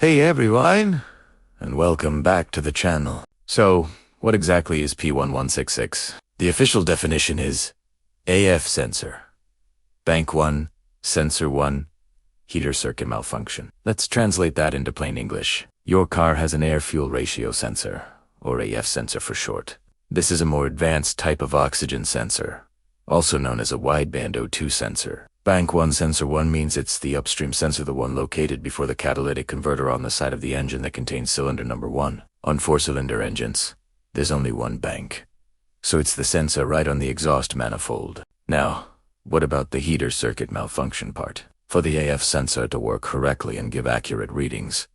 Hey everyone, and welcome back to the channel. So, what exactly is P1166? The official definition is AF sensor. Bank 1, sensor 1, heater circuit malfunction. Let's translate that into plain English. Your car has an air-fuel ratio sensor, or AF sensor for short. This is a more advanced type of oxygen sensor, also known as a wideband O2 sensor. Bank 1 sensor 1 means it's the upstream sensor, the one located before the catalytic converter on the side of the engine that contains cylinder number 1. On 4-cylinder engines, there's only one bank, so it's the sensor right on the exhaust manifold. Now, what about the heater circuit malfunction part? For the AF sensor to work correctly and give accurate readings,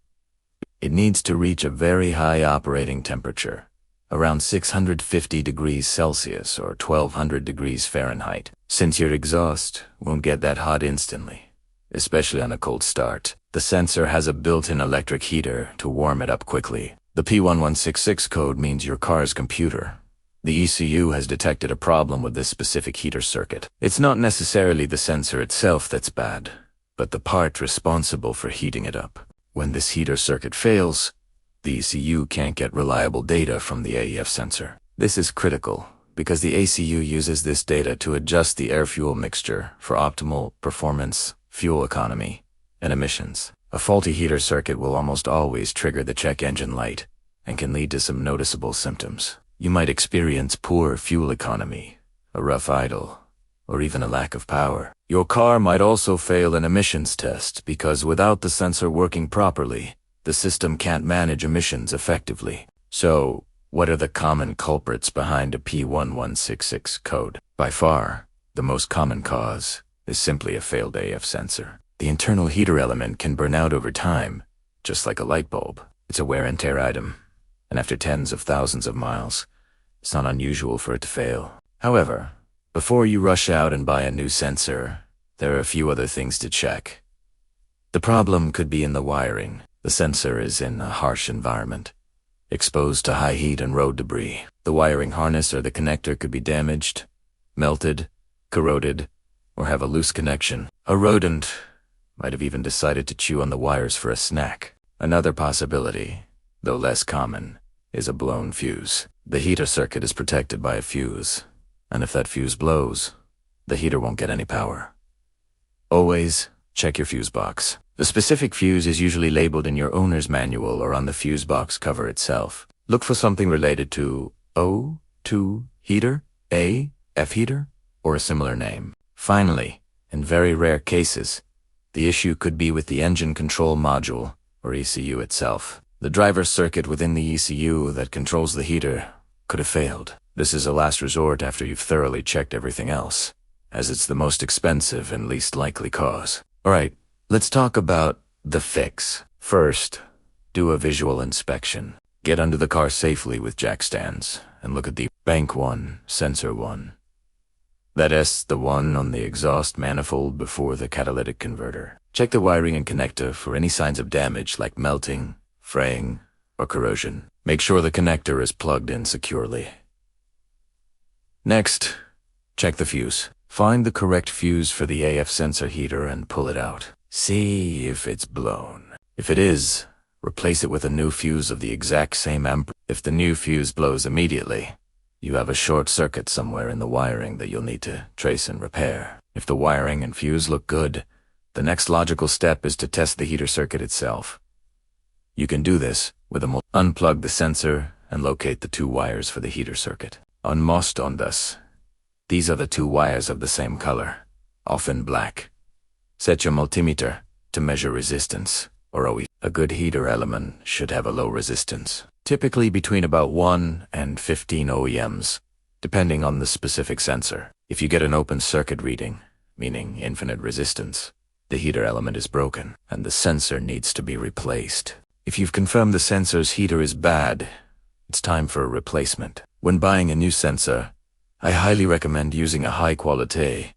it needs to reach a very high operating temperature, around 650 degrees Celsius or 1200 degrees Fahrenheit. Since your exhaust won't get that hot instantly, especially on a cold start, the sensor has a built-in electric heater to warm it up quickly. The P1166 code means your car's computer, the ECU, has detected a problem with this specific heater circuit. It's not necessarily the sensor itself that's bad, but the part responsible for heating it up. When this heater circuit fails, the ECU can't get reliable data from the AEF sensor. This is critical because the ECU uses this data to adjust the air-fuel mixture for optimal performance, fuel economy, and emissions. A faulty heater circuit will almost always trigger the check engine light and can lead to some noticeable symptoms. You might experience poor fuel economy, a rough idle, or even a lack of power. Your car might also fail an emissions test because without the sensor working properly, the system can't manage emissions effectively. So, what are the common culprits behind a P1166 code? By far, the most common cause is simply a failed AF sensor. The internal heater element can burn out over time, just like a light bulb. It's a wear and tear item, and after tens of thousands of miles, it's not unusual for it to fail. However, before you rush out and buy a new sensor, there are a few other things to check. The problem could be in the wiring. The sensor is in a harsh environment, exposed to high heat and road debris. The wiring harness or the connector could be damaged, melted, corroded, or have a loose connection. A rodent might have even decided to chew on the wires for a snack. Another possibility, though less common, is a blown fuse. The heater circuit is protected by a fuse, and if that fuse blows, the heater won't get any power. Always check your fuse box. The specific fuse is usually labeled in your owner's manual or on the fuse box cover itself. Look for something related to O2 heater, AF heater, or a similar name. Finally, in very rare cases, the issue could be with the engine control module, or ECU itself. The driver circuit within the ECU that controls the heater could have failed. This is a last resort after you've thoroughly checked everything else, as it's the most expensive and least likely cause. Alright, let's talk about the fix. First, do a visual inspection. Get under the car safely with jack stands and look at the Bank 1, Sensor 1. That is the one on the exhaust manifold before the catalytic converter. Check the wiring and connector for any signs of damage like melting, fraying, or corrosion. Make sure the connector is plugged in securely. Next, check the fuse. Find the correct fuse for the AF sensor heater and pull it out. See if it's blown. If it is, replace it with a new fuse of the exact same amperage. If the new fuse blows immediately, you have a short circuit somewhere in the wiring that you'll need to trace and repair. If the wiring and fuse look good, the next logical step is to test the heater circuit itself. You can do this with a unplug the sensor and locate the two wires for the heater circuit. On most ondas, these are the two wires of the same color, often black. Set your multimeter to measure resistance, or OE. A good heater element should have a low resistance, typically between about 1 and 15 ohms, depending on the specific sensor. If you get an open circuit reading, meaning infinite resistance, the heater element is broken, and the sensor needs to be replaced. If you've confirmed the sensor's heater is bad, it's time for a replacement. When buying a new sensor, I highly recommend using a high-quality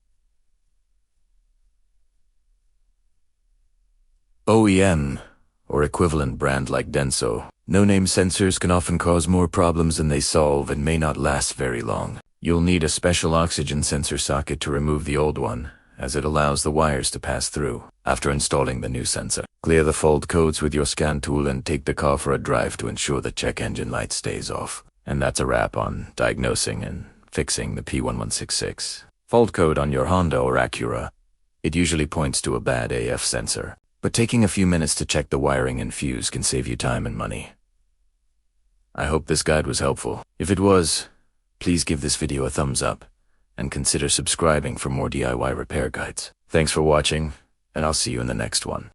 OEM or equivalent brand like Denso. No-name sensors can often cause more problems than they solve and may not last very long. You'll need a special oxygen sensor socket to remove the old one as it allows the wires to pass through. After installing the new sensor, clear the fault codes with your scan tool and take the car for a drive to ensure the check engine light stays off. And that's a wrap on diagnosing and fixing the P1166. Fault code on your Honda or Acura. It usually points to a bad AF sensor, but taking a few minutes to check the wiring and fuse can save you time and money. I hope this guide was helpful. If it was, please give this video a thumbs up and consider subscribing for more DIY repair guides. Thanks for watching, and I'll see you in the next one.